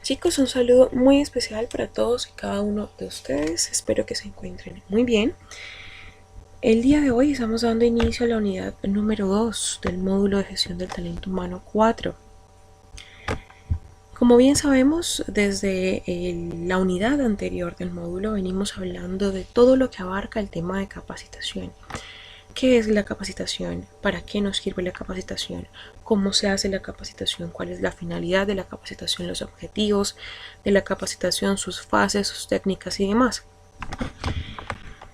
Chicos, un saludo muy especial para todos y cada uno de ustedes. Espero que se encuentren muy bien. El día de hoy estamos dando inicio a la unidad número 2 del módulo de gestión del talento humano 4. Como bien sabemos, desde la unidad anterior del módulo venimos hablando de todo lo que abarca el tema de capacitación. ¿Qué es la capacitación? ¿Para qué nos sirve la capacitación? ¿Cómo se hace la capacitación? ¿Cuál es la finalidad de la capacitación? Los objetivos de la capacitación, sus fases, sus técnicas y demás.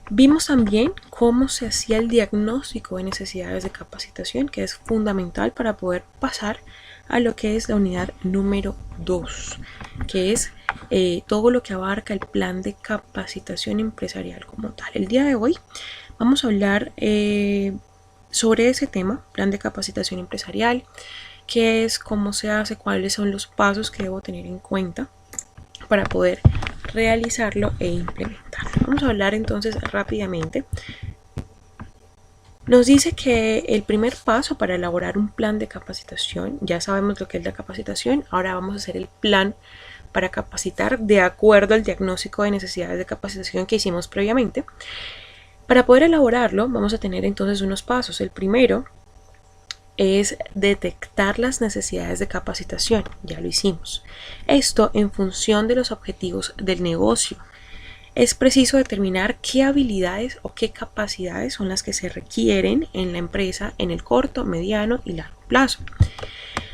Vimos también cómo se hacía el diagnóstico de necesidades de capacitación, que es fundamental para poder pasar a lo que es la unidad número 2, que es todo lo que abarca el plan de capacitación empresarial como tal. El día de hoy vamos a hablar sobre ese tema, plan de capacitación empresarial, qué es, cómo se hace, cuáles son los pasos que debo tener en cuenta para poder realizarlo e implementarlo. Vamos a hablar entonces rápidamente. Nos dice que el primer paso para elaborar un plan de capacitación, ya sabemos lo que es la capacitación, ahora vamos a hacer el plan para capacitar de acuerdo al diagnóstico de necesidades de capacitación que hicimos previamente. Para poder elaborarlo vamos a tener entonces unos pasos. El primero es detectar las necesidades de capacitación, ya lo hicimos. Esto en función de los objetivos del negocio. Es preciso determinar qué habilidades o qué capacidades son las que se requieren en la empresa en el corto, mediano y largo plazo.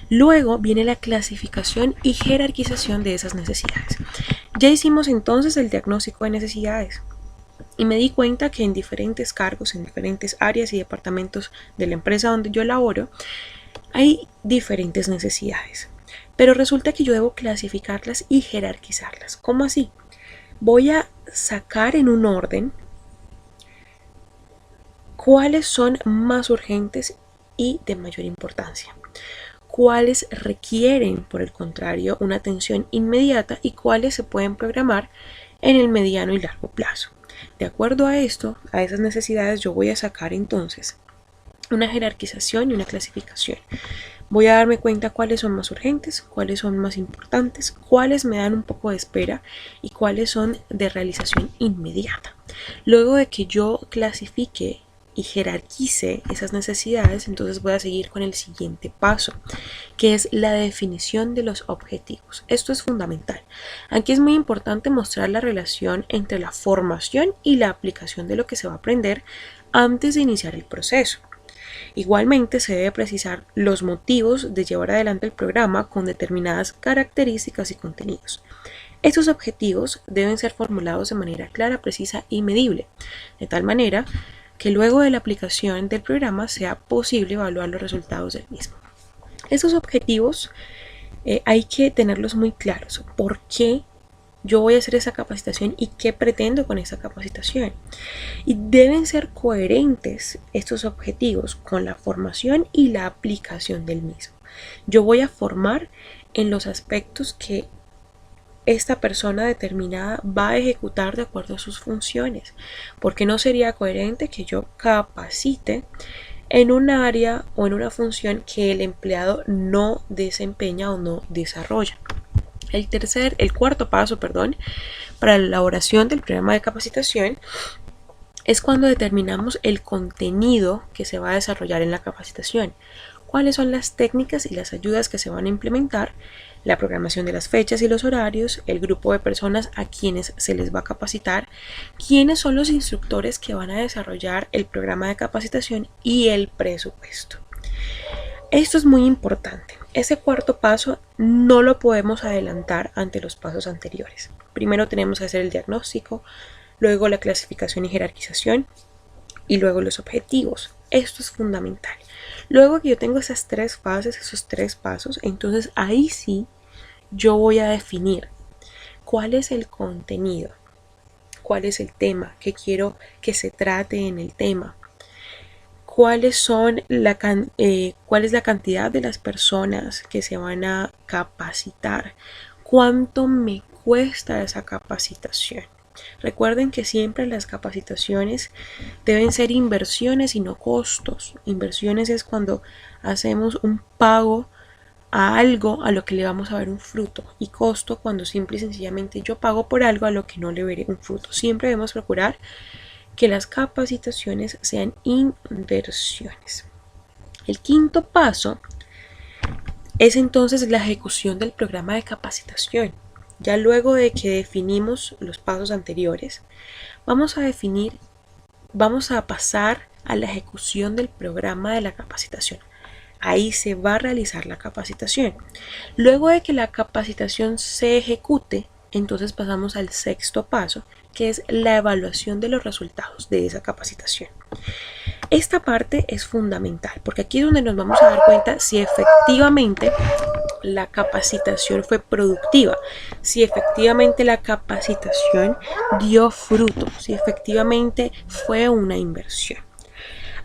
Luego viene la clasificación y jerarquización de esas necesidades. Ya hicimos entonces el diagnóstico de necesidades y me di cuenta que en diferentes cargos, en diferentes áreas y departamentos de la empresa donde yo laboro, hay diferentes necesidades. Pero resulta que yo debo clasificarlas y jerarquizarlas. ¿Cómo así? Voy a sacar en un orden cuáles son más urgentes y de mayor importancia, cuáles requieren, por el contrario, una atención inmediata y cuáles se pueden programar en el mediano y largo plazo. De acuerdo a esto, a esas necesidades, yo voy a sacar entonces una jerarquización y una clasificación. Voy a darme cuenta cuáles son más urgentes, cuáles son más importantes, cuáles me dan un poco de espera y cuáles son de realización inmediata. Luego de que yo clasifique y jerarquice esas necesidades, entonces voy a seguir con el siguiente paso, que es la definición de los objetivos. Esto es fundamental. Aquí es muy importante mostrar la relación entre la formación y la aplicación de lo que se va a aprender antes de iniciar el proceso. Igualmente se debe precisar los motivos de llevar adelante el programa con determinadas características y contenidos. Estos objetivos deben ser formulados de manera clara, precisa y medible, de tal manera que luego de la aplicación del programa sea posible evaluar los resultados del mismo. Estos objetivos hay que tenerlos muy claros. ¿Por qué yo voy a hacer esa capacitación y qué pretendo con esa capacitación? Y deben ser coherentes estos objetivos con la formación y la aplicación del mismo. Yo voy a formar en los aspectos que esta persona determinada va a ejecutar de acuerdo a sus funciones, porque no sería coherente que yo capacite en un área o en una función que el empleado no desempeña o no desarrolla. El cuarto paso, para la elaboración del programa de capacitación es cuando determinamos el contenido que se va a desarrollar en la capacitación, cuáles son las técnicas y las ayudas que se van a implementar, la programación de las fechas y los horarios, el grupo de personas a quienes se les va a capacitar, quiénes son los instructores que van a desarrollar el programa de capacitación y el presupuesto. Esto es muy importante. Ese cuarto paso no lo podemos adelantar ante los pasos anteriores. Primero tenemos que hacer el diagnóstico, luego la clasificación y jerarquización y luego los objetivos. Esto es fundamental. Luego que yo tengo esas tres fases, esos tres pasos, entonces ahí sí yo voy a definir cuál es el contenido, cuál es el tema que quiero que se trate en el tema, cuál es la cantidad de las personas que se van a capacitar, cuánto me cuesta esa capacitación. Recuerden que siempre las capacitaciones deben ser inversiones y no costos. Inversiones es cuando hacemos un pago a algo a lo que le vamos a ver un fruto, y costo cuando simple y sencillamente yo pago por algo a lo que no le veré un fruto. Siempre debemos procurar que las capacitaciones sean inversiones. El quinto paso es entonces la ejecución del programa de capacitación. Ya luego de que definimos los pasos anteriores, vamos a pasar a la ejecución del programa de la capacitación. Ahí se va a realizar la capacitación. Luego de que la capacitación se ejecute, entonces pasamos al sexto paso, que es la evaluación de los resultados de esa capacitación. Esta parte es fundamental porque aquí es donde nos vamos a dar cuenta si efectivamente la capacitación fue productiva, si efectivamente la capacitación dio fruto, si efectivamente fue una inversión.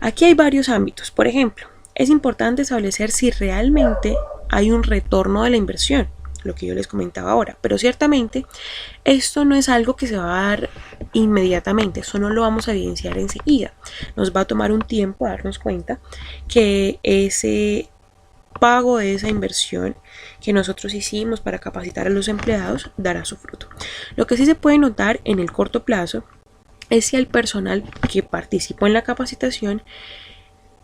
Aquí hay varios ámbitos. Por ejemplo, es importante establecer si realmente hay un retorno de la inversión, lo que yo les comentaba ahora, pero ciertamente esto no es algo que se va a dar inmediatamente, eso no lo vamos a evidenciar enseguida, nos va a tomar un tiempo darnos cuenta que ese pago de esa inversión que nosotros hicimos para capacitar a los empleados dará su fruto. Lo que sí se puede notar en el corto plazo es si el personal que participó en la capacitación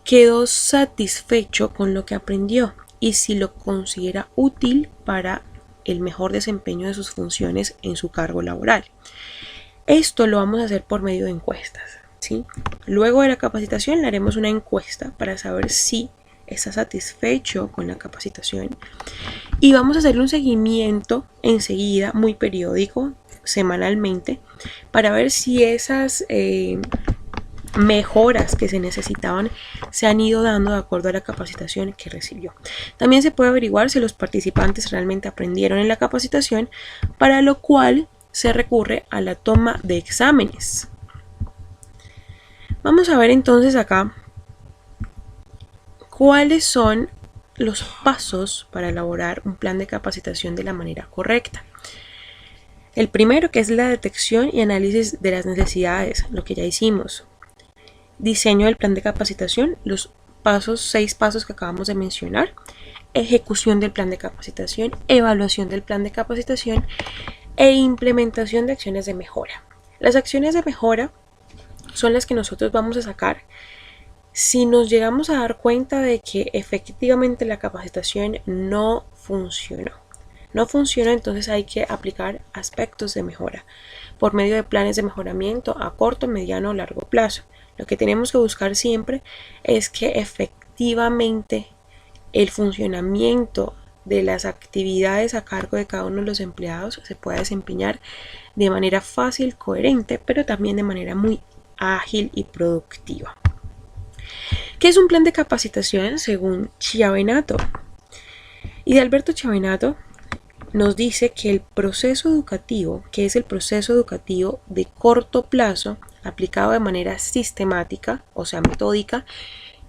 quedó satisfecho con lo que aprendió y si lo considera útil para el mejor desempeño de sus funciones en su cargo laboral. Esto lo vamos a hacer por medio de encuestas, ¿sí? Luego de la capacitación le haremos una encuesta para saber si está satisfecho con la capacitación y vamos a hacer un seguimiento enseguida, muy periódico, semanalmente, para ver si esas mejoras que se necesitaban se han ido dando de acuerdo a la capacitación que recibió. También se puede averiguar si los participantes realmente aprendieron en la capacitación, para lo cual se recurre a la toma de exámenes. Vamos a ver entonces acá cuáles son los pasos para elaborar un plan de capacitación de la manera correcta. El primero, que es la detección y análisis de las necesidades, lo que ya hicimos. Diseño del plan de capacitación, los 6 pasos que acabamos de mencionar. Ejecución del plan de capacitación, evaluación del plan de capacitación e implementación de acciones de mejora. Las acciones de mejora son las que nosotros vamos a sacar si nos llegamos a dar cuenta de que efectivamente la capacitación no funcionó. No funciona, entonces hay que aplicar aspectos de mejora por medio de planes de mejoramiento a corto, mediano o largo plazo. Lo que tenemos que buscar siempre es que efectivamente el funcionamiento de las actividades a cargo de cada uno de los empleados se pueda desempeñar de manera fácil, coherente, pero también de manera muy ágil y productiva. ¿Qué es un plan de capacitación según Chiavenato? Y de Alberto Chiavenato nos dice que el proceso educativo, que es el proceso educativo de corto plazo, aplicado de manera sistemática, o sea, metódica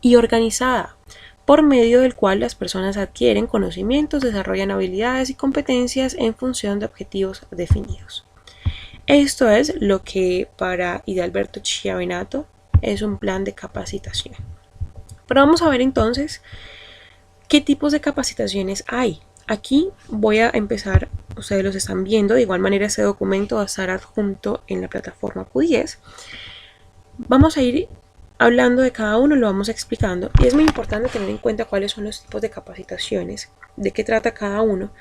y organizada, por medio del cual las personas adquieren conocimientos, desarrollan habilidades y competencias en función de objetivos definidos. Esto es lo que para Hidalberto Chiavenato es un plan de capacitación. Pero vamos a ver entonces qué tipos de capacitaciones hay. Aquí voy a empezar, ustedes los están viendo, de igual manera este documento va a estar adjunto en la plataforma Q10. Vamos a ir hablando de cada uno, lo vamos explicando y es muy importante tener en cuenta cuáles son los tipos de capacitaciones, de qué trata cada uno,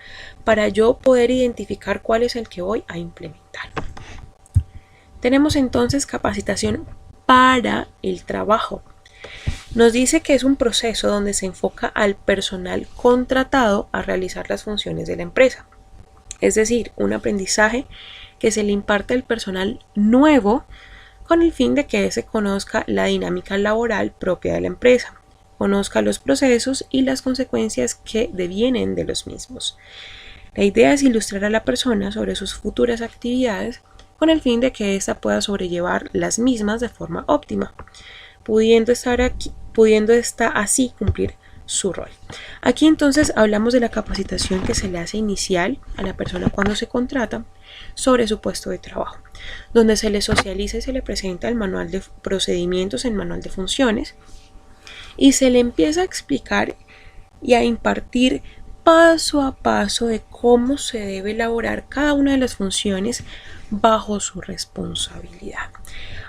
para yo poder identificar cuál es el que voy a implementar. Tenemos entonces capacitación para el trabajo. Nos dice que es un proceso donde se enfoca al personal contratado a realizar las funciones de la empresa. Es decir, un aprendizaje que se le imparte al personal nuevo con el fin de que se conozca la dinámica laboral propia de la empresa, conozca los procesos y las consecuencias que devienen de los mismos. La idea es ilustrar a la persona sobre sus futuras actividades con el fin de que ésta pueda sobrellevar las mismas de forma óptima, pudiendo ésta así cumplir su rol. Aquí entonces hablamos de la capacitación que se le hace inicial a la persona cuando se contrata sobre su puesto de trabajo, donde se le socializa y se le presenta el manual de procedimientos, el manual de funciones, y se le empieza a explicar y a impartir paso a paso de cómo se debe elaborar cada una de las funciones bajo su responsabilidad.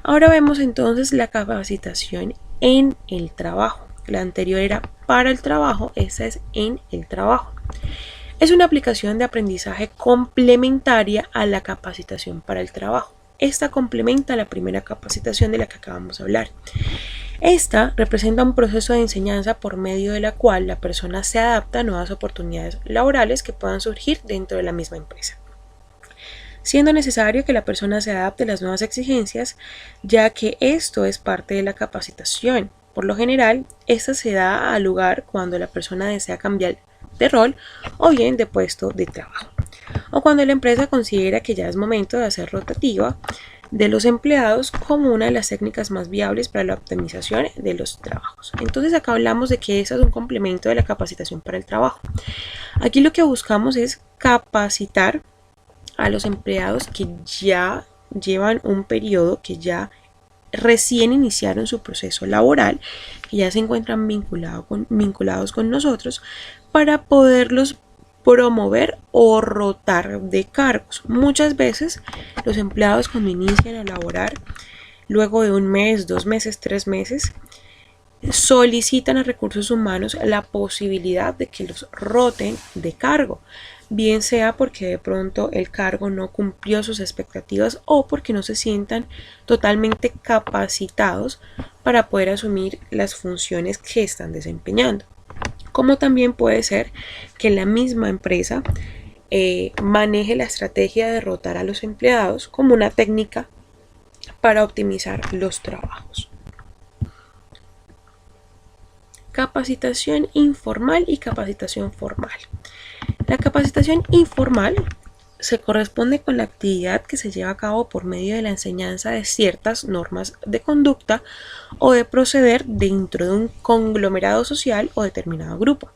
Ahora vemos entonces la capacitación en el trabajo. La anterior era para el trabajo, esta es en el trabajo. Es una aplicación de aprendizaje complementaria a la capacitación para el trabajo. Esta complementa la primera capacitación de la que acabamos de hablar. Esta representa un proceso de enseñanza por medio de la cual la persona se adapta a nuevas oportunidades laborales que puedan surgir dentro de la misma empresa, siendo necesario que la persona se adapte a las nuevas exigencias, ya que esto es parte de la capacitación. Por lo general, esta se da al lugar cuando la persona desea cambiar de rol o bien de puesto de trabajo, o cuando la empresa considera que ya es momento de hacer rotativa de los empleados como una de las técnicas más viables para la optimización de los trabajos. Entonces acá hablamos de que eso es un complemento de la capacitación para el trabajo. Aquí lo que buscamos es capacitar a los empleados que ya llevan un periodo, que ya recién iniciaron su proceso laboral, que ya se encuentran vinculados con nosotros, para poderlos promover o rotar de cargos. Muchas veces los empleados, cuando inician a laborar, luego de un mes, 2 meses, 3 meses, solicitan a recursos humanos la posibilidad de que los roten de cargo, bien sea porque de pronto el cargo no cumplió sus expectativas o porque no se sientan totalmente capacitados para poder asumir las funciones que están desempeñando. Como también puede ser que la misma empresa maneje la estrategia de rotar a los empleados como una técnica para optimizar los trabajos. Capacitación informal y capacitación formal. La capacitación informal se corresponde con la actividad que se lleva a cabo por medio de la enseñanza de ciertas normas de conducta o de proceder dentro de un conglomerado social o determinado grupo.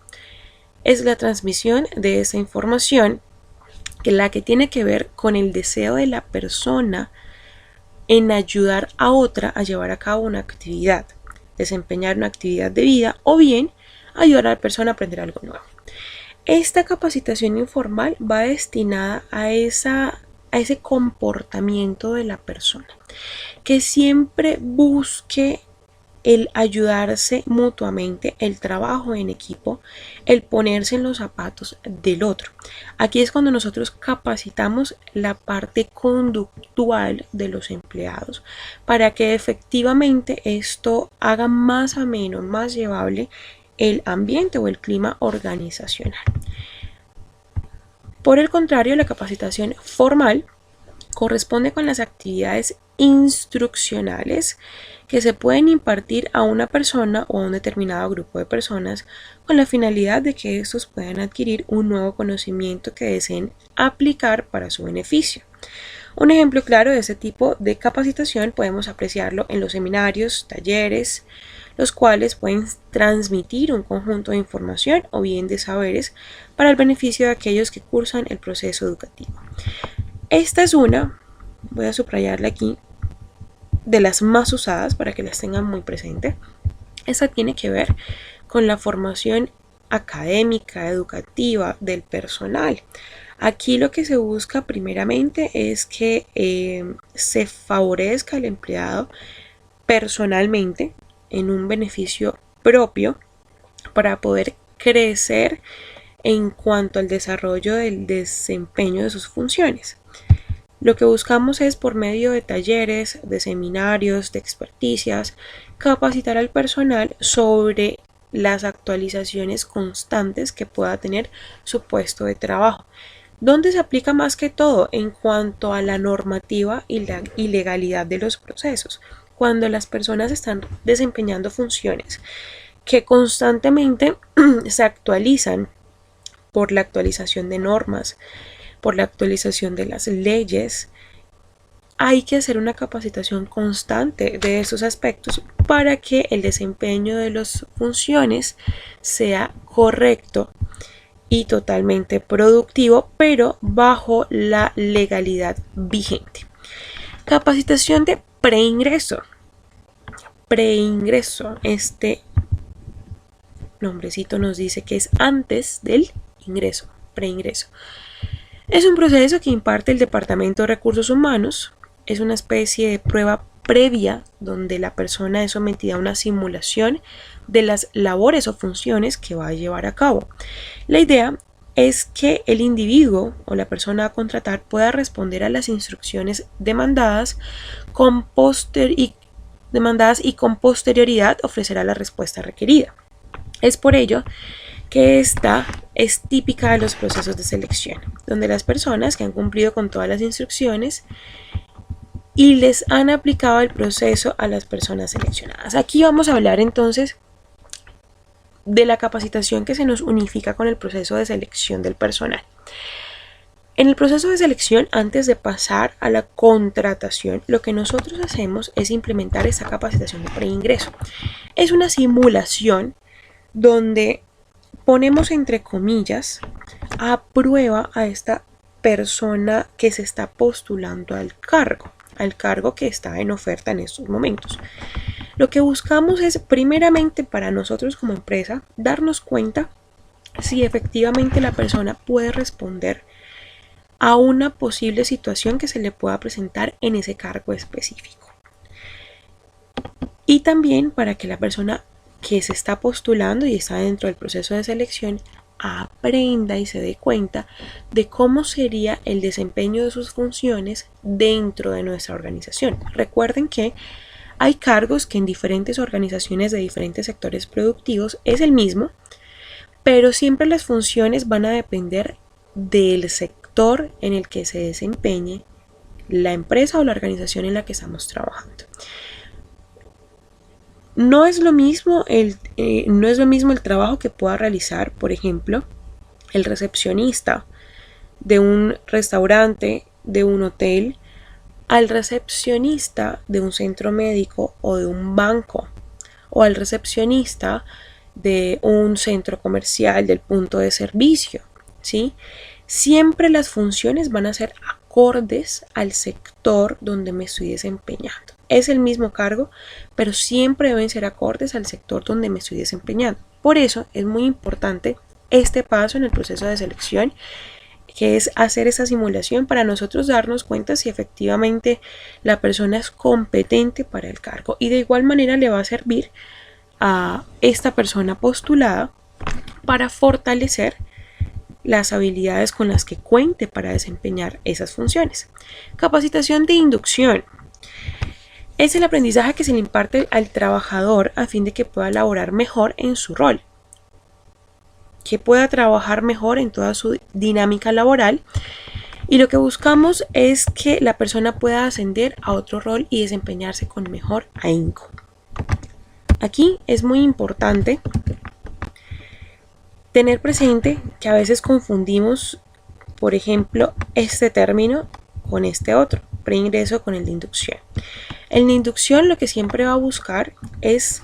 Es la transmisión de esa información que la que tiene que ver con el deseo de la persona en ayudar a otra a llevar a cabo una actividad, desempeñar una actividad de vida o bien ayudar a la persona a aprender algo nuevo. Esta capacitación informal va destinada a ese comportamiento de la persona, que siempre busque el ayudarse mutuamente, el trabajo en equipo, el ponerse en los zapatos del otro. Aquí es cuando nosotros capacitamos la parte conductual de los empleados para que efectivamente esto haga más ameno, más llevable el ambiente o el clima organizacional. Por el contrario, la capacitación formal corresponde con las actividades instruccionales que se pueden impartir a una persona o a un determinado grupo de personas con la finalidad de que estos puedan adquirir un nuevo conocimiento que deseen aplicar para su beneficio. Un ejemplo claro de este tipo de capacitación podemos apreciarlo en los seminarios, talleres, los cuales pueden transmitir un conjunto de información o bien de saberes para el beneficio de aquellos que cursan el proceso educativo. Esta es una, voy a subrayarla aquí, de las más usadas para que las tengan muy presente. Esta tiene que ver con la formación académica, educativa del personal. Aquí lo que se busca primeramente es que se favorezca al empleado personalmente en un beneficio propio para poder crecer en cuanto al desarrollo del desempeño de sus funciones. Lo que buscamos es, por medio de talleres, de seminarios, de experticias, capacitar al personal sobre las actualizaciones constantes que pueda tener su puesto de trabajo, donde se aplica más que todo en cuanto a la normativa y la ilegalidad de los procesos. Cuando las personas están desempeñando funciones que constantemente se actualizan por la actualización de normas, por la actualización de las leyes, hay que hacer una capacitación constante de esos aspectos para que el desempeño de las funciones sea correcto y totalmente productivo, pero bajo la legalidad vigente. Capacitación de preingreso. Preingreso, este nombrecito nos dice que es antes del ingreso, preingreso. Es un proceso que imparte el Departamento de Recursos Humanos. Es una especie de prueba previa donde la persona es sometida a una simulación de las labores o funciones que va a llevar a cabo. La idea es que el individuo o la persona a contratar pueda responder a las instrucciones demandadas y con posterioridad ofrecerá la respuesta requerida. Es por ello que esta es típica de los procesos de selección, donde las personas que han cumplido con todas las instrucciones y les han aplicado el proceso a las personas seleccionadas. Aquí vamos a hablar entonces de la capacitación que se nos unifica con el proceso de selección del personal. En el proceso de selección, antes de pasar a la contratación, lo que nosotros hacemos es implementar esta capacitación de preingreso. Es una simulación donde ponemos entre comillas a prueba a esta persona que se está postulando al cargo que está en oferta en estos momentos. Lo que buscamos es, primeramente, para nosotros como empresa, darnos cuenta si efectivamente la persona puede responder a una posible situación que se le pueda presentar en ese cargo específico. Y también para que la persona que se está postulando y está dentro del proceso de selección aprenda y se dé cuenta de cómo sería el desempeño de sus funciones dentro de nuestra organización. Recuerden que hay cargos que en diferentes organizaciones de diferentes sectores productivos es el mismo, pero siempre las funciones van a depender del sector en el que se desempeñe la empresa o la organización en la que estamos trabajando. No es lo mismo el trabajo que pueda realizar, por ejemplo, el recepcionista de un restaurante, de un hotel, al recepcionista de un centro médico o de un banco, o al recepcionista de un centro comercial, del punto de servicio, ¿sí? Siempre las funciones van a ser acordes al sector donde me estoy desempeñando. Es el mismo cargo, pero siempre deben ser acordes al sector donde me estoy desempeñando. Por eso es muy importante este paso en el proceso de selección, que es hacer esa simulación para nosotros darnos cuenta si efectivamente la persona es competente para el cargo. Y de igual manera le va a servir a esta persona postulada para fortalecer las habilidades con las que cuente para desempeñar esas funciones. Capacitación de inducción. Es el aprendizaje que se le imparte al trabajador a fin de que pueda laborar mejor en su rol, que pueda trabajar mejor en toda su dinámica laboral, y lo que buscamos es que la persona pueda ascender a otro rol y desempeñarse con mejor ahínco. Aquí es muy importante tener presente que a veces confundimos, por ejemplo, este término con este otro, preingreso con el de inducción. El de inducción lo que siempre va a buscar es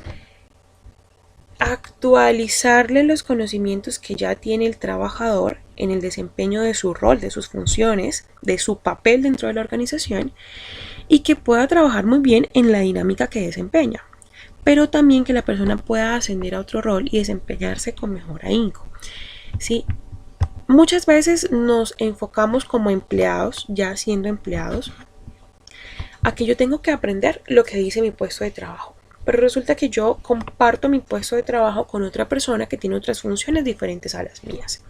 actualizarle los conocimientos que ya tiene el trabajador en el desempeño de su rol, de sus funciones, de su papel dentro de la organización, y que pueda trabajar muy bien en la dinámica que desempeña, pero también que la persona pueda ascender a otro rol y desempeñarse con mejor ahínco, ¿sí? Muchas veces nos enfocamos como empleados, ya siendo empleados, a que yo tengo que aprender lo que dice mi puesto de trabajo. Pero resulta que yo comparto mi puesto de trabajo con otra persona que tiene otras funciones diferentes a las mías.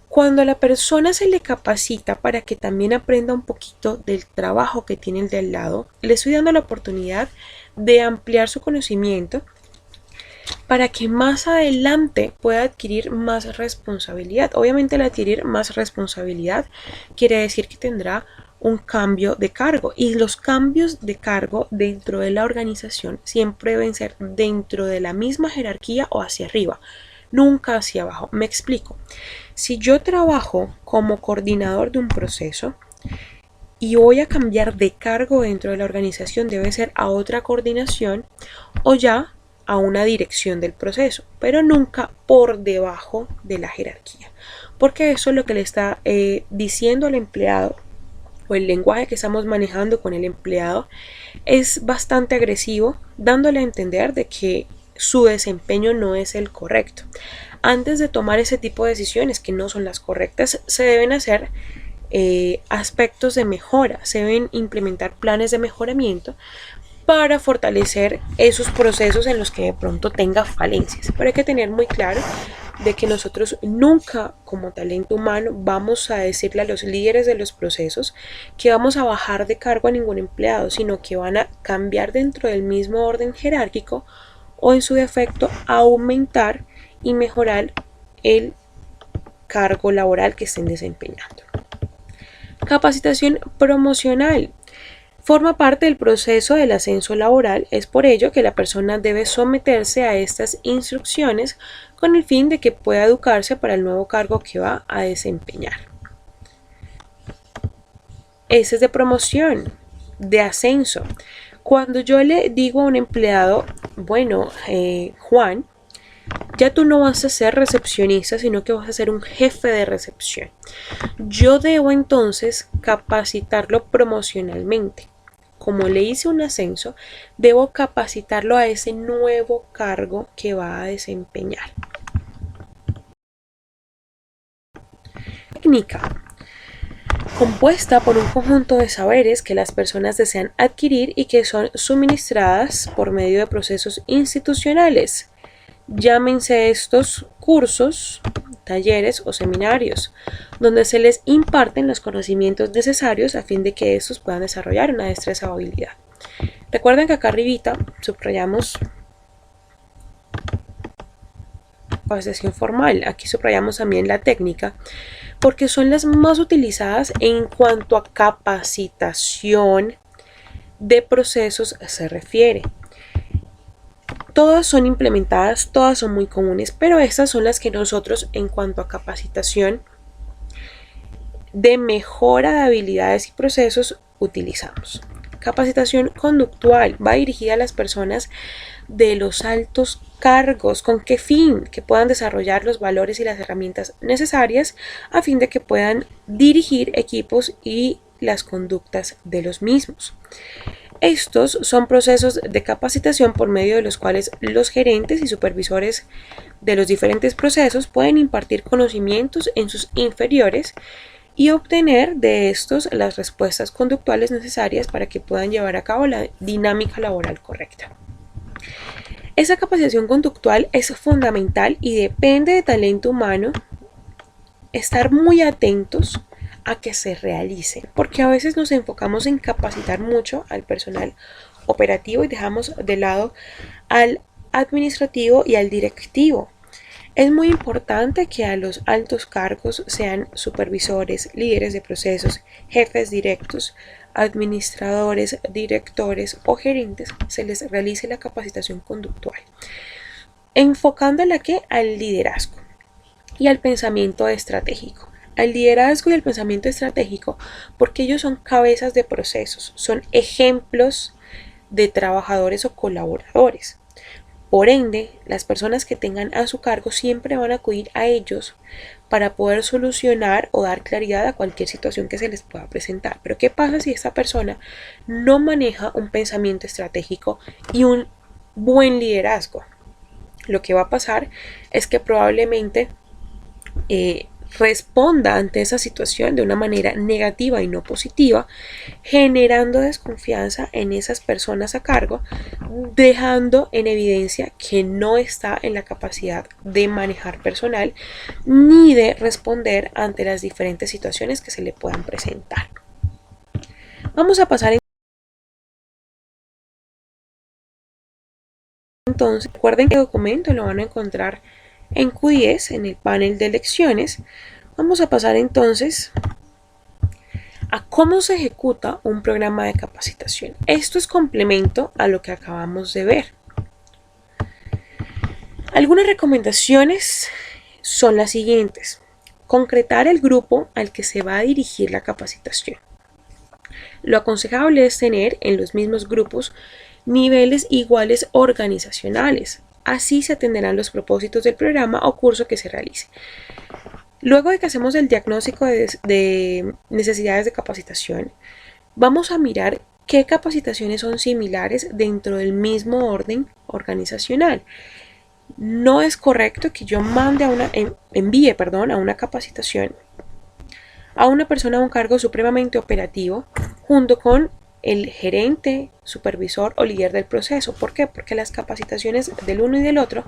Cuando a la persona se le capacita para que también aprenda un poquito del trabajo que tiene el de al lado, le estoy dando la oportunidad de ampliar su conocimiento para que más adelante pueda adquirir más responsabilidad. Obviamente, el adquirir más responsabilidad quiere decir que tendrá un cambio de cargo, y los cambios de cargo dentro de la organización siempre deben ser dentro de la misma jerarquía o hacia arriba, nunca hacia abajo. Me explico. Si yo trabajo como coordinador de un proceso y voy a cambiar de cargo dentro de la organización, debe ser a otra coordinación o ya a una dirección del proceso, pero nunca por debajo de la jerarquía, porque eso es lo que le está diciendo al empleado, o el lenguaje que estamos manejando con el empleado es bastante agresivo, dándole a entender de que su desempeño no es el correcto. antes de tomar ese tipo de decisiones que no son las correctas, se deben hacer aspectos de mejora, se deben implementar planes de mejoramiento para fortalecer esos procesos en los que de pronto tenga falencias. Pero hay que tener muy claro de que nosotros nunca como talento humano vamos a decirle a los líderes de los procesos que vamos a bajar de cargo a ningún empleado, sino que van a cambiar dentro del mismo orden jerárquico o en su defecto aumentar y mejorar el cargo laboral que estén desempeñando. Capacitación promocional. Forma parte del proceso del ascenso laboral, es por ello que la persona debe someterse a estas instrucciones con el fin de que pueda educarse para el nuevo cargo que va a desempeñar. Ese es de promoción, de ascenso. Cuando yo le digo a un empleado, bueno, Juan, ya tú no vas a ser recepcionista, sino que vas a ser un jefe de recepción. Yo debo entonces capacitarlo promocionalmente. Como le hice un ascenso, debo capacitarlo a ese nuevo cargo que va a desempeñar. Técnica. Compuesta por un conjunto de saberes que las personas desean adquirir y que son suministradas por medio de procesos institucionales. Llámense estos cursos, talleres o seminarios, donde se les imparten los conocimientos necesarios a fin de que estos puedan desarrollar una destreza o habilidad. Recuerden que acá arribita subrayamos capacitación formal, aquí subrayamos también la técnica, porque son las más utilizadas en cuanto a capacitación de procesos se refiere. Todas son implementadas, todas son muy comunes, pero estas son las que nosotros en cuanto a capacitación de mejora de habilidades y procesos utilizamos. Capacitación conductual va dirigida a las personas de los altos cargos. ¿Con qué fin? Que puedan desarrollar los valores y las herramientas necesarias a fin de que puedan dirigir equipos y las conductas de los mismos. Estos son procesos de capacitación por medio de los cuales los gerentes y supervisores de los diferentes procesos pueden impartir conocimientos en sus inferiores y obtener de estos las respuestas conductuales necesarias para que puedan llevar a cabo la dinámica laboral correcta. Esa capacitación conductual es fundamental y depende de talento humano estar muy atentos a que se realicen, porque a veces nos enfocamos en capacitar mucho al personal operativo y dejamos de lado al administrativo y al directivo. Es muy importante que a los altos cargos, sean supervisores, líderes de procesos, jefes directos, administradores, directores o gerentes, se les realice la capacitación conductual, enfocándola al liderazgo y al pensamiento estratégico. Al liderazgo y al pensamiento estratégico, porque ellos son cabezas de procesos, son ejemplos de trabajadores o colaboradores. Por ende, las personas que tengan a su cargo siempre van a acudir a ellos para poder solucionar o dar claridad a cualquier situación que se les pueda presentar. Pero ¿qué pasa si esta persona no maneja un pensamiento estratégico y un buen liderazgo? Lo que va a pasar es que probablemente responda ante esa situación de una manera negativa y no positiva, generando desconfianza en esas personas a cargo, dejando en evidencia que no está en la capacidad de manejar personal ni de responder ante las diferentes situaciones que se le puedan presentar. Vamos a pasar entonces, recuerden que el documento lo van a encontrar en Q10, en el panel de lecciones. Vamos a pasar entonces a cómo se ejecuta un programa de capacitación. Esto es complemento a lo que acabamos de ver. Algunas recomendaciones son las siguientes. Concretar el grupo al que se va a dirigir la capacitación. Lo aconsejable es tener en los mismos grupos niveles iguales organizacionales. Así se atenderán los propósitos del programa o curso que se realice. Luego de que hacemos el diagnóstico de necesidades de capacitación, vamos a mirar qué capacitaciones son similares dentro del mismo orden organizacional. No es correcto que yo envíe a una capacitación a una persona a un cargo supremamente operativo junto con el gerente, supervisor o líder del proceso. ¿Por qué? Porque las capacitaciones del uno y del otro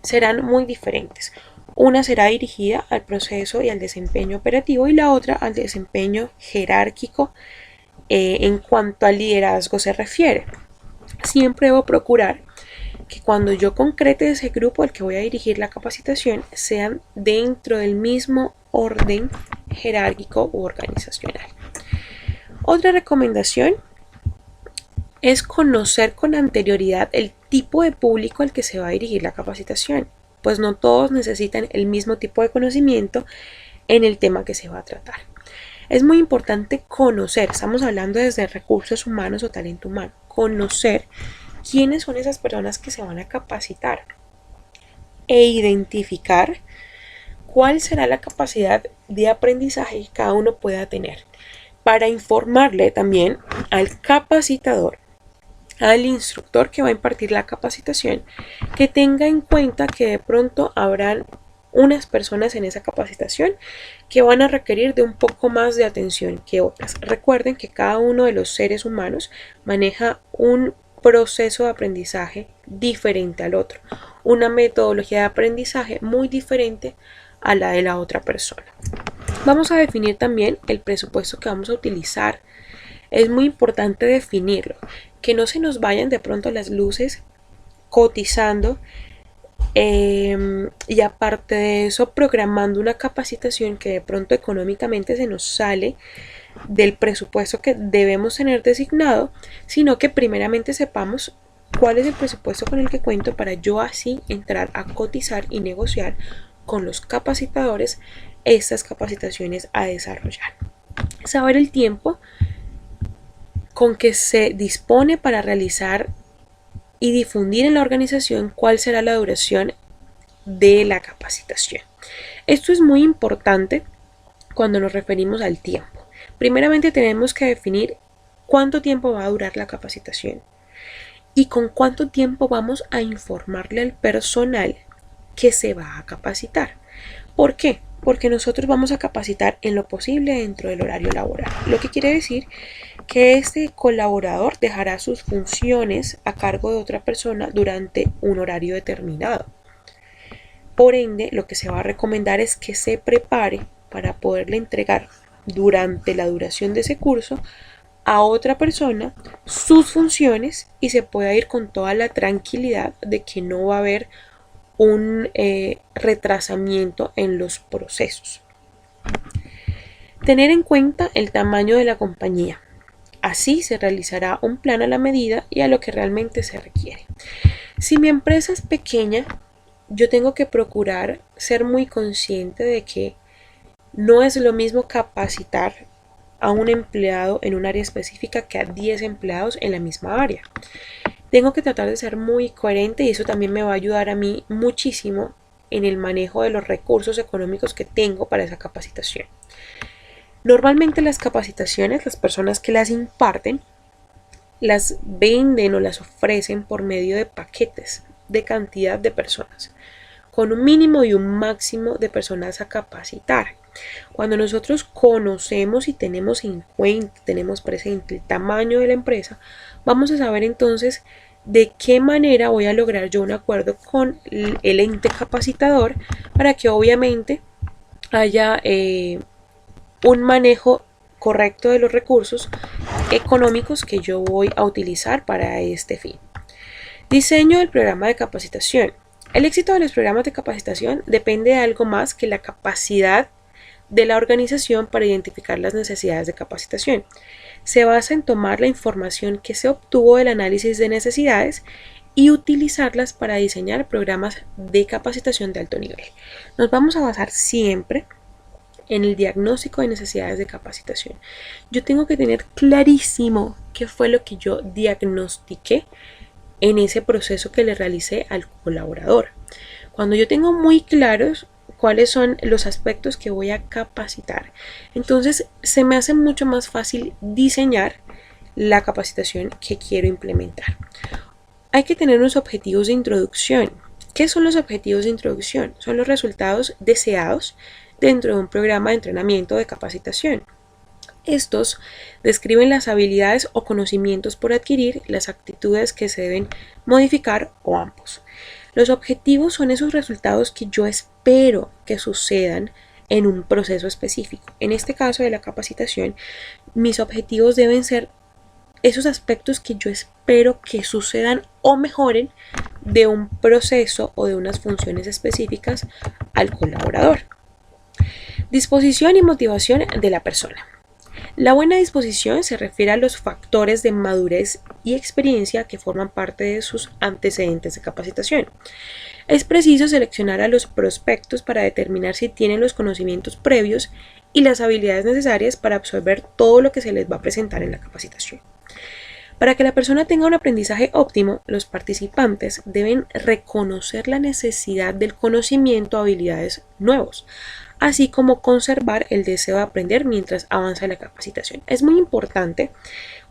serán muy diferentes. Una será dirigida al proceso y al desempeño operativo y la otra al desempeño jerárquico en cuanto al liderazgo se refiere. Siempre debo procurar que cuando yo concrete ese grupo al que voy a dirigir la capacitación sean dentro del mismo orden jerárquico u organizacional. Otra recomendación es conocer con anterioridad el tipo de público al que se va a dirigir la capacitación, pues no todos necesitan el mismo tipo de conocimiento en el tema que se va a tratar. Es muy importante conocer, estamos hablando desde recursos humanos o talento humano, conocer quiénes son esas personas que se van a capacitar e identificar cuál será la capacidad de aprendizaje que cada uno pueda tener para informarle también al capacitador, al instructor que va a impartir la capacitación, que tenga en cuenta que de pronto habrán unas personas en esa capacitación que van a requerir de un poco más de atención que otras. Recuerden que cada uno de los seres humanos maneja un proceso de aprendizaje diferente al otro, una metodología de aprendizaje muy diferente a la de la otra persona. Vamos a definir también el presupuesto que vamos a utilizar. Es muy importante definirlo, que no se nos vayan de pronto las luces cotizando y aparte de eso programando una capacitación que de pronto económicamente se nos sale del presupuesto que debemos tener designado, sino que primeramente sepamos cuál es el presupuesto con el que cuento para yo así entrar a cotizar y negociar con los capacitadores estas capacitaciones a desarrollar. Saber el tiempo con que se dispone para realizar y difundir en la organización cuál será la duración de la capacitación. Esto es muy importante cuando nos referimos al tiempo. Primeramente tenemos que definir cuánto tiempo va a durar la capacitación y con cuánto tiempo vamos a informarle al personal que se va a capacitar. ¿Por qué? Porque nosotros vamos a capacitar en lo posible dentro del horario laboral. Lo que quiere decir que este colaborador dejará sus funciones a cargo de otra persona durante un horario determinado. Por ende, lo que se va a recomendar es que se prepare para poderle entregar durante la duración de ese curso a otra persona sus funciones y se pueda ir con toda la tranquilidad de que no va a haber un retrasamiento en los procesos. Tener en cuenta el tamaño de la compañía. Así se realizará un plan a la medida y a lo que realmente se requiere. Si mi empresa es pequeña, yo tengo que procurar ser muy consciente de que no es lo mismo capacitar a un empleado en un área específica que a 10 empleados en la misma área. Tengo que tratar de ser muy coherente y eso también me va a ayudar a mí muchísimo en el manejo de los recursos económicos que tengo para esa capacitación. Normalmente las capacitaciones, las personas que las imparten, las venden o las ofrecen por medio de paquetes de cantidad de personas, con un mínimo y un máximo de personas a capacitar. Cuando nosotros conocemos y tenemos en cuenta, tenemos presente el tamaño de la empresa, vamos a saber entonces de qué manera voy a lograr yo un acuerdo con el ente capacitador para que obviamente haya un manejo correcto de los recursos económicos que yo voy a utilizar para este fin. Diseño del programa de capacitación. El éxito de los programas de capacitación depende de algo más que la capacidad de la organización para identificar las necesidades de capacitación. Se basa en tomar la información que se obtuvo del análisis de necesidades y utilizarlas para diseñar programas de capacitación de alto nivel. Nos vamos a basar siempre en el diagnóstico de necesidades de capacitación. Yo tengo que tener clarísimo qué fue lo que yo diagnostiqué en ese proceso que le realicé al colaborador. Cuando yo tengo muy claros cuáles son los aspectos que voy a capacitar, entonces se me hace mucho más fácil diseñar la capacitación que quiero implementar. Hay que tener unos objetivos de introducción ¿Qué son los objetivos de introducción? Son los resultados deseados dentro de un programa de entrenamiento o de capacitación. Estos describen las habilidades o conocimientos por adquirir, las actitudes que se deben modificar o ambos. Los objetivos son esos resultados que yo espero que sucedan en un proceso específico. En este caso de la capacitación, mis objetivos deben ser esos aspectos que yo espero que sucedan o mejoren de un proceso o de unas funciones específicas al colaborador. Disposición y motivación de la persona. La buena disposición se refiere a los factores de madurez y experiencia que forman parte de sus antecedentes de capacitación. Es preciso seleccionar a los prospectos para determinar si tienen los conocimientos previos y las habilidades necesarias para absorber todo lo que se les va a presentar en la capacitación. Para que la persona tenga un aprendizaje óptimo, los participantes deben reconocer la necesidad del conocimiento o habilidades nuevos, así como conservar el deseo de aprender mientras avanza la capacitación. Es muy importante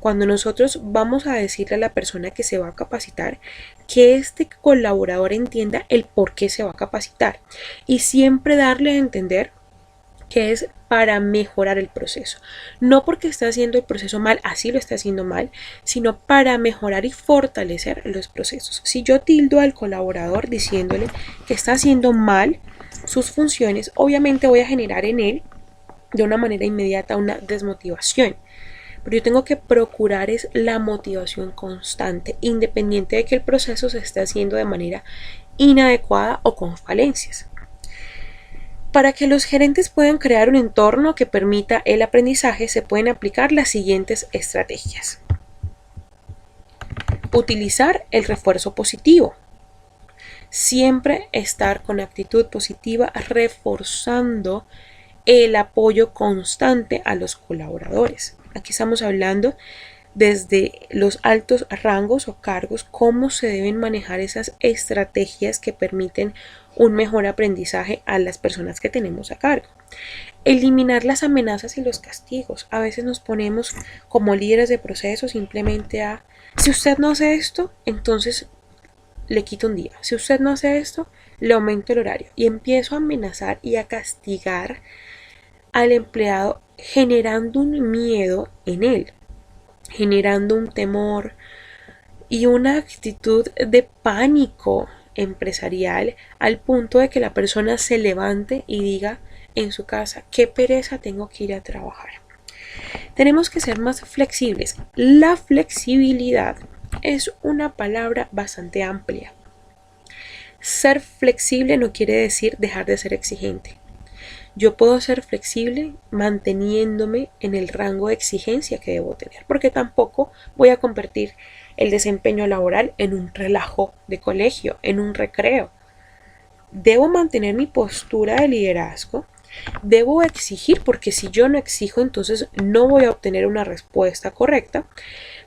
cuando nosotros vamos a decirle a la persona que se va a capacitar que este colaborador entienda el por qué se va a capacitar y siempre darle a entender que es para mejorar el proceso. No porque esté haciendo el proceso mal, así lo está haciendo mal, sino para mejorar y fortalecer los procesos. Si yo tildo al colaborador diciéndole que está haciendo mal sus funciones, obviamente voy a generar en él de una manera inmediata una desmotivación. Pero yo tengo que procurar es la motivación constante, independiente de que el proceso se esté haciendo de manera inadecuada o con falencias. Para que los gerentes puedan crear un entorno que permita el aprendizaje, se pueden aplicar las siguientes estrategias. Utilizar el refuerzo positivo. Siempre estar con actitud positiva, reforzando el apoyo constante a los colaboradores. Aquí estamos hablando desde los altos rangos o cargos, cómo se deben manejar esas estrategias que permiten un mejor aprendizaje a las personas que tenemos a cargo. Eliminar las amenazas y los castigos. A veces nos ponemos como líderes de proceso simplemente a, si usted no hace esto, entonces le quito un día. Si usted no hace esto, le aumento el horario. Y empiezo a amenazar y a castigar al empleado, generando un miedo en él, generando un temor y una actitud de pánico empresarial, al punto de que la persona se levante y diga en su casa, qué pereza, tengo que ir a trabajar. Tenemos que ser más flexibles. La flexibilidad es una palabra bastante amplia. Ser flexible no quiere decir dejar de ser exigente. Yo puedo ser flexible manteniéndome en el rango de exigencia que debo tener, porque tampoco voy a convertir el desempeño laboral en un relajo de colegio, en un recreo. Debo mantener mi postura de liderazgo, debo exigir, porque si yo no exijo, entonces no voy a obtener una respuesta correcta,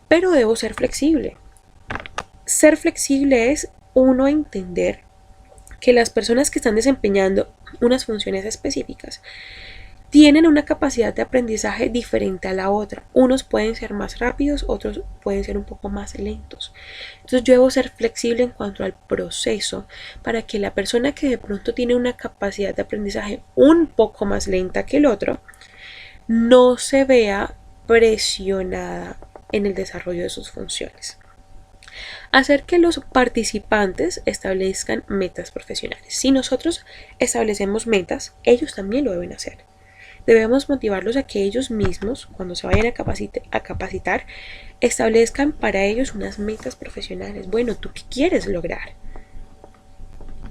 pero debo ser flexible. Ser flexible es uno entender que las personas que están desempeñando unas funciones específicas tienen una capacidad de aprendizaje diferente a la otra. Unos pueden ser más rápidos, otros pueden ser un poco más lentos. Entonces yo debo ser flexible en cuanto al proceso para que la persona que de pronto tiene una capacidad de aprendizaje un poco más lenta que el otro no se vea presionada en el desarrollo de sus funciones. Hacer que los participantes establezcan metas profesionales. Si nosotros establecemos metas, ellos también lo deben hacer. Debemos motivarlos a que ellos mismos, cuando se vayan a capacitar, establezcan para ellos unas metas profesionales. Bueno, ¿tú qué quieres lograr?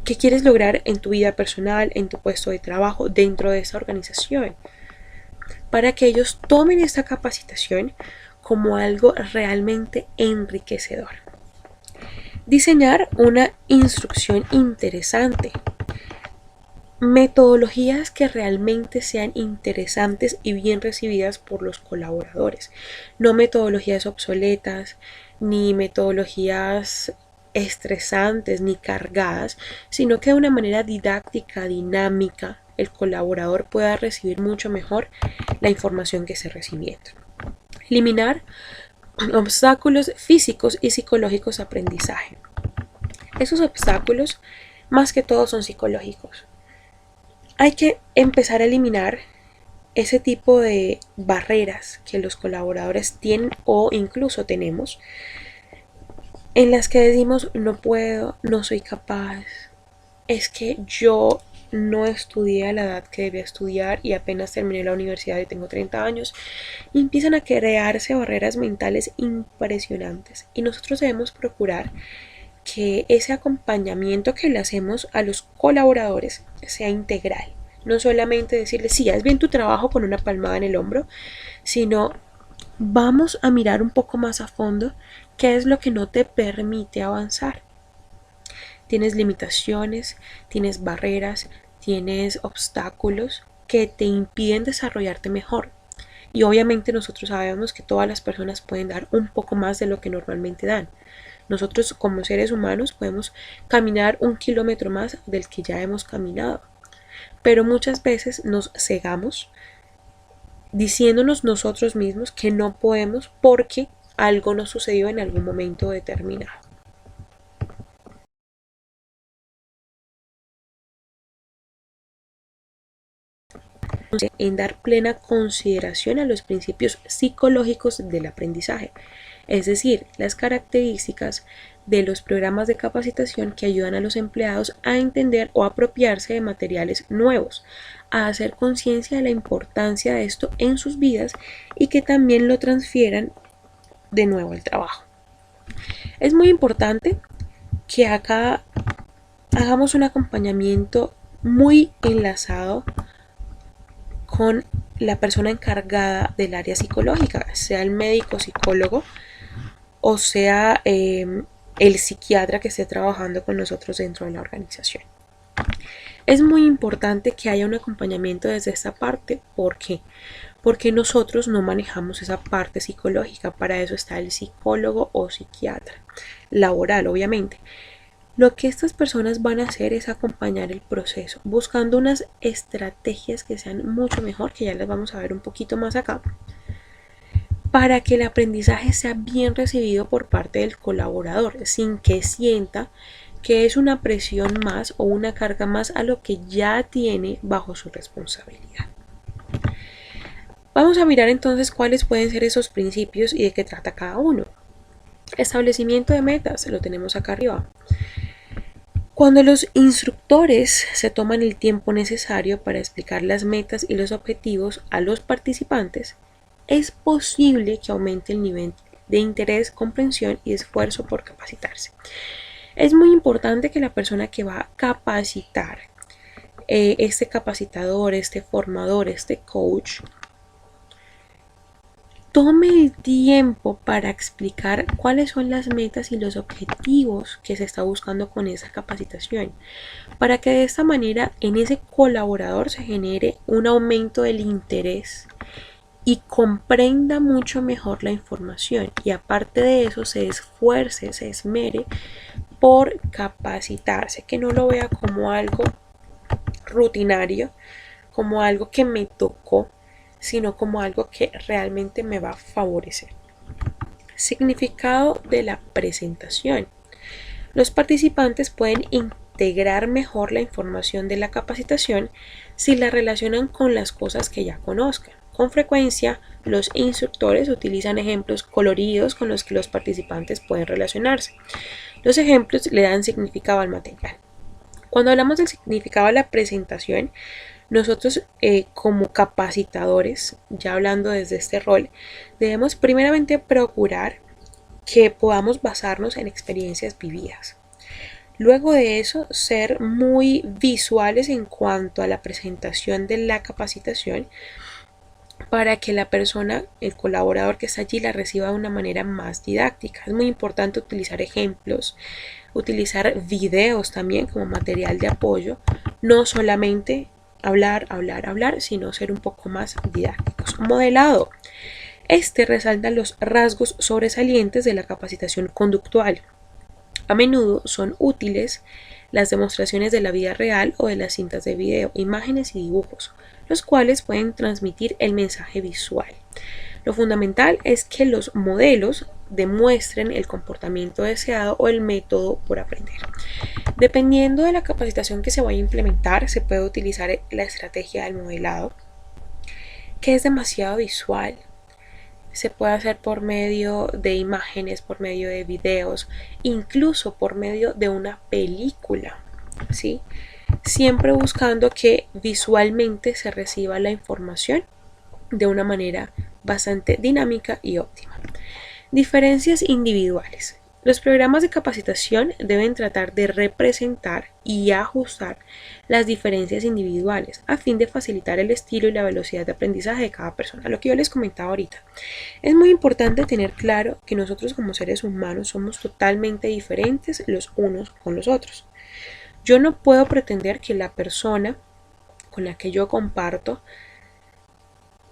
¿Qué quieres lograr en tu vida personal, en tu puesto de trabajo, dentro de esa organización? Para que ellos tomen esta capacitación como algo realmente enriquecedor. Diseñar una instrucción interesante. Metodologías que realmente sean interesantes y bien recibidas por los colaboradores. No metodologías obsoletas, ni metodologías estresantes, ni cargadas, sino que de una manera didáctica, dinámica, el colaborador pueda recibir mucho mejor la información que esté recibiendo. Eliminar obstáculos físicos y psicológicos de aprendizaje. Esos obstáculos más que todo son psicológicos. Hay que empezar a eliminar ese tipo de barreras que los colaboradores tienen o incluso tenemos, en las que decimos no puedo, no soy capaz, es que yo no estudié a la edad que debía estudiar y apenas terminé la universidad y tengo 30 años, y empiezan a crearse barreras mentales impresionantes, y nosotros debemos procurar que ese acompañamiento que le hacemos a los colaboradores sea integral. No solamente decirles, sí, haz bien tu trabajo con una palmada en el hombro, sino vamos a mirar un poco más a fondo qué es lo que no te permite avanzar. Tienes limitaciones, tienes barreras, tienes obstáculos que te impiden desarrollarte mejor. Y obviamente nosotros sabemos que todas las personas pueden dar un poco más de lo que normalmente dan. Nosotros como seres humanos podemos caminar 1 kilómetro más del que ya hemos caminado. Pero muchas veces nos cegamos diciéndonos nosotros mismos que no podemos porque algo nos sucedió en algún momento determinado. En dar plena consideración a los principios psicológicos del aprendizaje, es decir, las características de los programas de capacitación que ayudan a los empleados a entender o apropiarse de materiales nuevos, a hacer conciencia de la importancia de esto en sus vidas y que también lo transfieran de nuevo al trabajo. Es muy importante que acá hagamos un acompañamiento muy enlazado con la persona encargada del área psicológica, sea el médico psicólogo o sea el psiquiatra que esté trabajando con nosotros dentro de la organización. Es muy importante que haya un acompañamiento desde esta parte. ¿Por qué? Porque nosotros no manejamos esa parte psicológica. Para eso está el psicólogo o psiquiatra laboral, obviamente. Lo que estas personas van a hacer es acompañar el proceso, buscando unas estrategias que sean mucho mejor, que ya las vamos a ver un poquito más acá, para que el aprendizaje sea bien recibido por parte del colaborador, sin que sienta que es una presión más o una carga más a lo que ya tiene bajo su responsabilidad. Vamos a mirar entonces cuáles pueden ser esos principios y de qué trata cada uno. Establecimiento de metas, lo tenemos acá arriba. Cuando los instructores se toman el tiempo necesario para explicar las metas y los objetivos a los participantes, es posible que aumente el nivel de interés, comprensión y esfuerzo por capacitarse. Es muy importante que la persona que va a capacitar, este capacitador, este formador, este coach, tome el tiempo para explicar cuáles son las metas y los objetivos que se está buscando con esa capacitación, para que de esta manera en ese colaborador se genere un aumento del interés y comprenda mucho mejor la información, y aparte de eso se esfuerce, se esmere por capacitarse, que no lo vea como algo rutinario, como algo que me tocó, sino como algo que realmente me va a favorecer. Significado de la presentación. Los participantes pueden integrar mejor la información de la capacitación si la relacionan con las cosas que ya conozcan. Con frecuencia, los instructores utilizan ejemplos coloridos con los que los participantes pueden relacionarse. Los ejemplos le dan significado al material. Cuando hablamos del significado de la presentación, nosotros como capacitadores, ya hablando desde este rol, debemos primeramente procurar que podamos basarnos en experiencias vividas. Luego de eso, ser muy visuales en cuanto a la presentación de la capacitación para que la persona, el colaborador que está allí, la reciba de una manera más didáctica. Es muy importante utilizar ejemplos, utilizar videos también como material de apoyo, no solamente hablar, sino ser un poco más didácticos. Modelado. Este resalta los rasgos sobresalientes de la capacitación conductual. A menudo son útiles las demostraciones de la vida real o de las cintas de video, imágenes y dibujos, los cuales pueden transmitir el mensaje visual. Lo fundamental es que los modelos demuestren el comportamiento deseado o el método por aprender. Dependiendo de la capacitación que se vaya a implementar, se puede utilizar la estrategia del modelado, que es demasiado visual. Se puede hacer por medio de imágenes, por medio de videos, incluso por medio de una película, ¿sí? Siempre buscando que visualmente se reciba la información de una manera bastante dinámica y óptima. Diferencias individuales. Los programas de capacitación deben tratar de representar y ajustar las diferencias individuales a fin de facilitar el estilo y la velocidad de aprendizaje de cada persona. Lo que yo les comentaba ahorita. Es muy importante tener claro que nosotros como seres humanos somos totalmente diferentes los unos con los otros. Yo no puedo pretender que la persona con la que yo comparto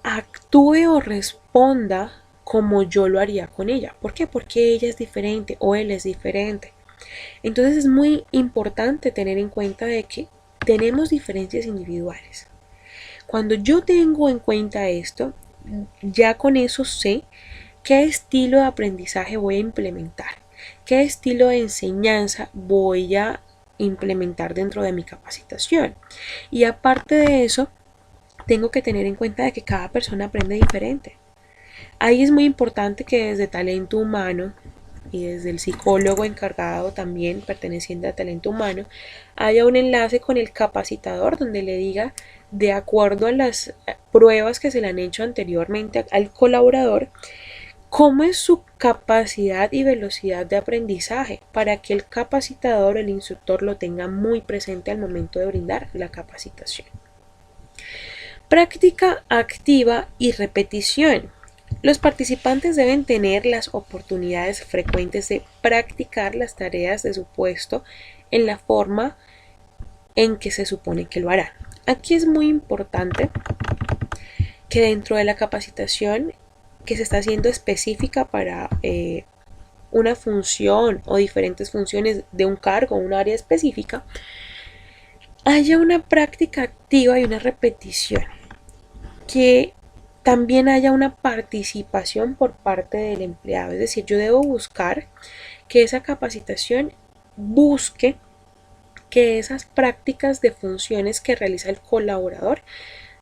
actúe o responda como yo lo haría con ella. ¿Por qué? Porque ella es diferente o él es diferente. Entonces es muy importante tener en cuenta de que tenemos diferencias individuales. Cuando yo tengo en cuenta esto, ya con eso sé qué estilo de aprendizaje voy a implementar, qué estilo de enseñanza voy a implementar dentro de mi capacitación. Y aparte de eso, tengo que tener en cuenta de que cada persona aprende diferente. Ahí es muy importante que desde talento humano y desde el psicólogo encargado también perteneciente a talento humano haya un enlace con el capacitador donde le diga, de acuerdo a las pruebas que se le han hecho anteriormente al colaborador, cómo es su capacidad y velocidad de aprendizaje para que el capacitador, el instructor, lo tenga muy presente al momento de brindar la capacitación. Práctica activa y repetición. Los participantes deben tener las oportunidades frecuentes de practicar las tareas de su puesto en la forma en que se supone que lo harán. Aquí es muy importante que dentro de la capacitación que se está haciendo específica para una función o diferentes funciones de un cargo o un área específica, haya una práctica activa y una repetición, que también haya una participación por parte del empleado. Es decir, yo debo buscar que esa capacitación busque que esas prácticas de funciones que realiza el colaborador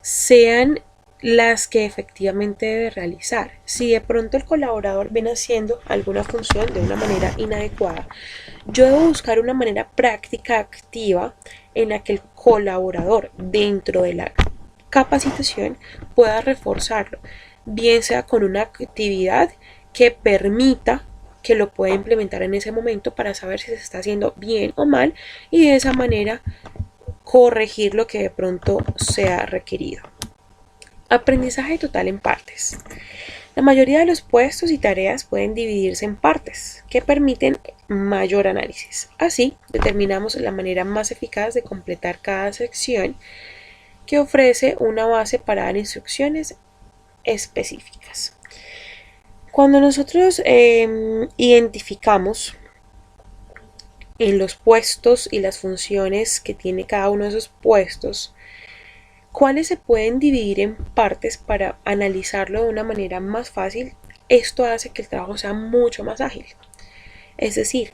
sean las que efectivamente debe realizar. Si de pronto el colaborador viene haciendo alguna función de una manera inadecuada, yo debo buscar una manera práctica activa en la que el colaborador dentro de la capacitación pueda reforzarlo, bien sea con una actividad que permita que lo pueda implementar en ese momento para saber si se está haciendo bien o mal y de esa manera corregir lo que de pronto sea requerido. Aprendizaje total en partes. La mayoría de los puestos y tareas pueden dividirse en partes que permiten mayor análisis. Así, determinamos la manera más eficaz de completar cada sección, que ofrece una base para dar instrucciones específicas. Cuando nosotros identificamos en los puestos y las funciones que tiene cada uno de esos puestos, cuáles se pueden dividir en partes para analizarlo de una manera más fácil, esto hace que el trabajo sea mucho más ágil. Es decir,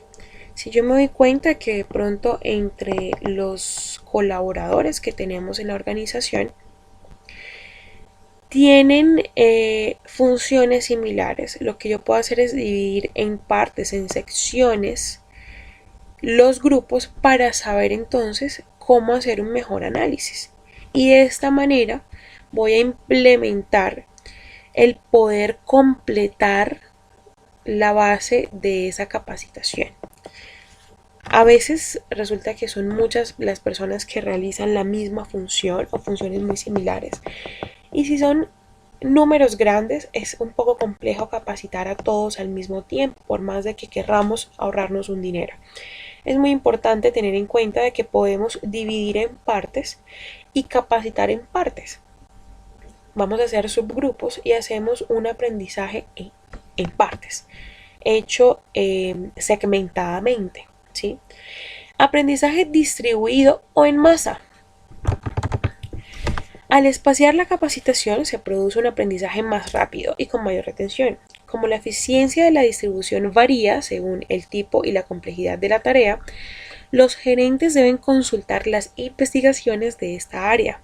si yo me doy cuenta que de pronto entre los colaboradores que tenemos en la organización tienen funciones similares, lo que yo puedo hacer es dividir en partes, en secciones, los grupos para saber entonces cómo hacer un mejor análisis. Y de esta manera voy a implementar el poder completar la base de esa capacitación. A veces resulta que son muchas las personas que realizan la misma función o funciones muy similares. Y si son números grandes, es un poco complejo capacitar a todos al mismo tiempo, por más de que querramos ahorrarnos un dinero. Es muy importante tener en cuenta de que podemos dividir en partes y capacitar en partes. Vamos a hacer subgrupos y hacemos un aprendizaje en partes, hecho segmentadamente, ¿sí? Aprendizaje distribuido o en masa. Al espaciar la capacitación se produce un aprendizaje más rápido y con mayor retención. como la eficiencia de la distribución varía según el tipo y la complejidad de la tarea, los gerentes deben consultar las investigaciones de esta área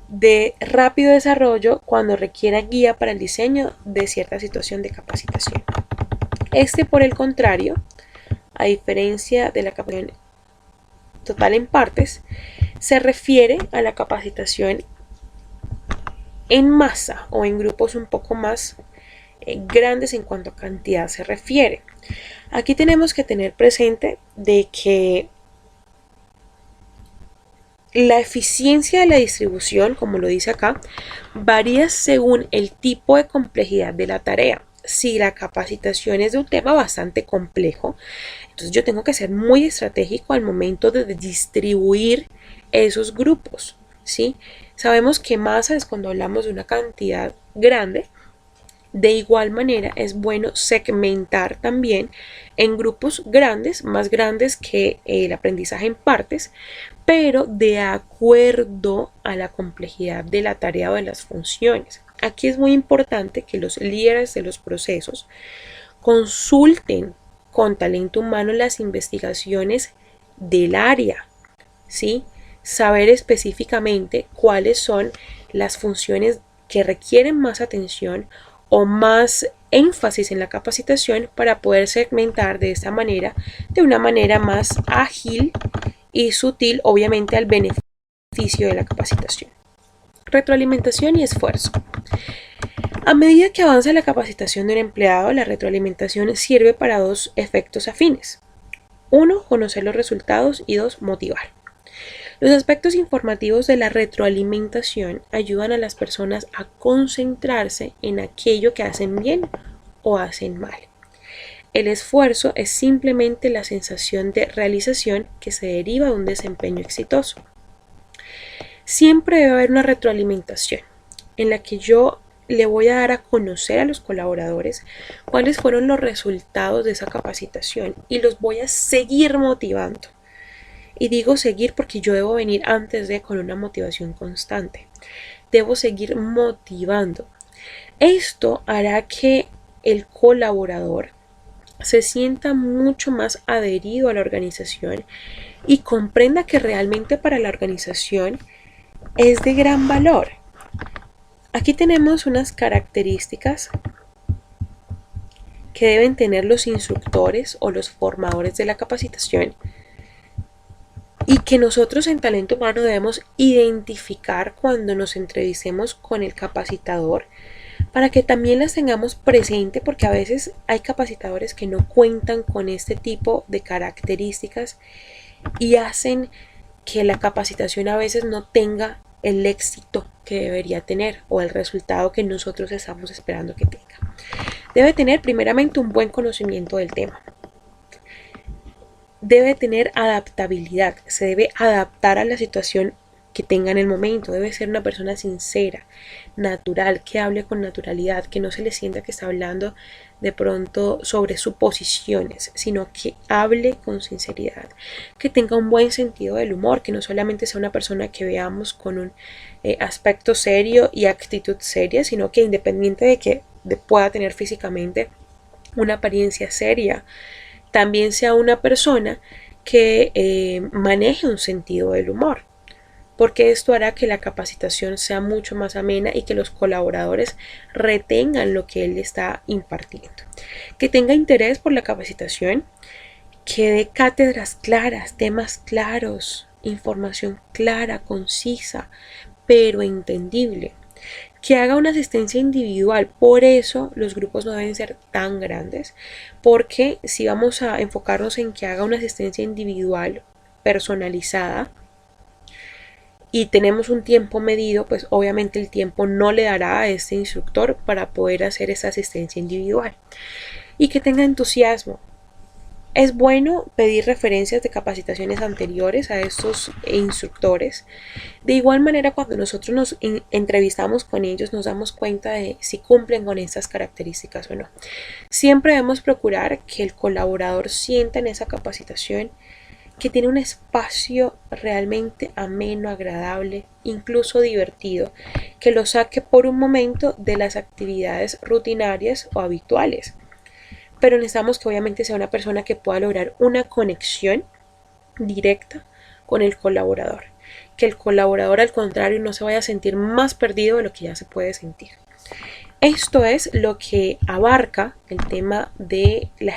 de rápido desarrollo cuando requieran guía para el diseño de cierta situación de capacitación. Por el contrario, a diferencia de la capacitación total en partes, se refiere a la capacitación en masa o en grupos un poco más grandes en cuanto a cantidad se refiere. Aquí tenemos que tener presente de que la eficiencia de la distribución, como lo dice acá, varía según el tipo de complejidad de la tarea. Si la capacitación es de un tema bastante complejo, entonces yo tengo que ser muy estratégico al momento de distribuir esos grupos, ¿sí? Sabemos que masa es cuando hablamos de una cantidad grande. De igual manera es bueno segmentar también en grupos grandes, más grandes que el aprendizaje en partes, pero de acuerdo a la complejidad de la tarea o de las funciones. Aquí es muy importante que los líderes de los procesos consulten con talento humano las investigaciones del área, ¿sí? Saber específicamente cuáles son las funciones que requieren más atención o más énfasis en la capacitación para poder segmentar de esta manera, de una manera más ágil y sutil, obviamente al beneficio de la capacitación. Retroalimentación y esfuerzo. A medida que avanza la capacitación de un empleado, la retroalimentación sirve para dos efectos afines. 1. Conocer los resultados y 2. Motivar. Los aspectos informativos de la retroalimentación ayudan a las personas a concentrarse en aquello que hacen bien o hacen mal. El esfuerzo es simplemente la sensación de realización que se deriva de un desempeño exitoso. Siempre debe haber una retroalimentación en la que yo le voy a dar a conocer a los colaboradores cuáles fueron los resultados de esa capacitación y los voy a seguir motivando. Y digo seguir porque yo debo venir antes de con una motivación constante. Debo seguir motivando. Esto hará que el colaborador se sienta mucho más adherido a la organización y comprenda que realmente para la organización es de gran valor. Aquí tenemos unas características que deben tener los instructores o los formadores de la capacitación y que nosotros en talento humano debemos identificar cuando nos entrevistemos con el capacitador para que también las tengamos presente, porque a veces hay capacitadores que no cuentan con este tipo de características y hacen que la capacitación a veces no tenga el éxito que debería tener o el resultado que nosotros estamos esperando que tenga. Debe tener primeramente un buen conocimiento del tema. Debe tener adaptabilidad, se debe adaptar a la situación que tenga en el momento, debe ser una persona sincera, natural, que hable con naturalidad, que no se le sienta que está hablando de pronto sobre suposiciones, sino que hable con sinceridad, que tenga un buen sentido del humor, que no solamente sea una persona que veamos con un aspecto serio y actitud seria, sino que independiente de que pueda tener físicamente una apariencia seria, también sea una persona que maneje un sentido del humor, porque esto hará que la capacitación sea mucho más amena y que los colaboradores retengan lo que él está impartiendo. Que tenga interés por la capacitación, que dé cátedras claras, temas claros, información clara, concisa, pero entendible. Que haga una asistencia individual. Por eso los grupos no deben ser tan grandes, porque si vamos a enfocarnos en que haga una asistencia individual personalizada y tenemos un tiempo medido, pues obviamente el tiempo no le dará a este instructor para poder hacer esa asistencia individual. Y que tenga entusiasmo. Es bueno pedir referencias de capacitaciones anteriores a estos instructores. De igual manera, cuando nosotros nos entrevistamos con ellos, nos damos cuenta de si cumplen con estas características o no. Siempre debemos procurar que el colaborador sienta en esa capacitación que tiene un espacio realmente ameno, agradable, incluso divertido, que lo saque por un momento de las actividades rutinarias o habituales. Pero necesitamos que obviamente sea una persona que pueda lograr una conexión directa con el colaborador. Que el colaborador, al contrario, no se vaya a sentir más perdido de lo que ya se puede sentir. Esto es lo que abarca el tema de la